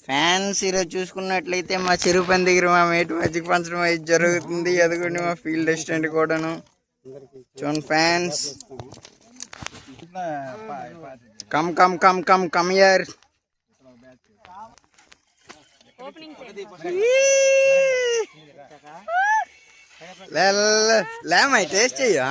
Fans ఈరోజు చూసుకున్నట్లయితే మా చెరువు పని దగ్గర మా మేటు మజ్జిగ పంచడం అయితే జరుగుతుంది. అదిగోండి మా ఫీల్డ్ అసిస్టెంట్ కూడాను. చూడండి fans, come come come come come here. లేమై టేస్ట్ చెయ్యా.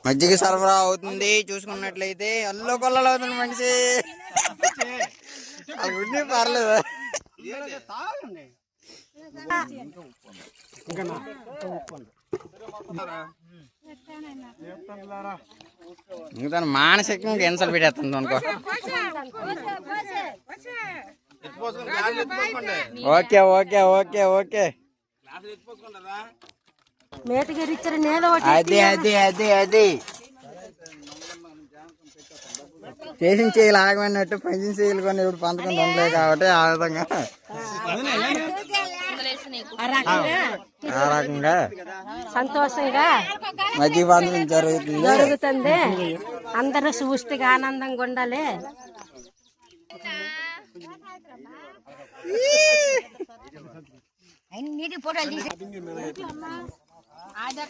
మజ్జిగ సరఫరా అవుతుంది. చూసుకున్నట్లయితే అల్లో కొల్లలు అవుతుంది మనిషి. అది పర్లేదు. ఇంకా మానసికంగా క్యాన్సర్ పెట్టేస్తుంది అనుకో. Okay okay okay okay. అది అది అది అది చేసిన చేయలు ఆగమన్నట్టు పెంచిన చేయలు కొన్ని ఇప్పుడు పంతకం ఉండలేదు కాబట్టి ఆ విధంగా ఆ రకంగా సంతోషంగా మజ్జిగ పంచడం జరుగుతుంది. అందరూ సృష్టిగా ఆనందంగా ఉండాలి.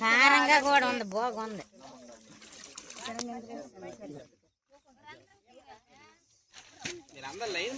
కారంగా కూడా ఉంది, బాగుంది. లైన్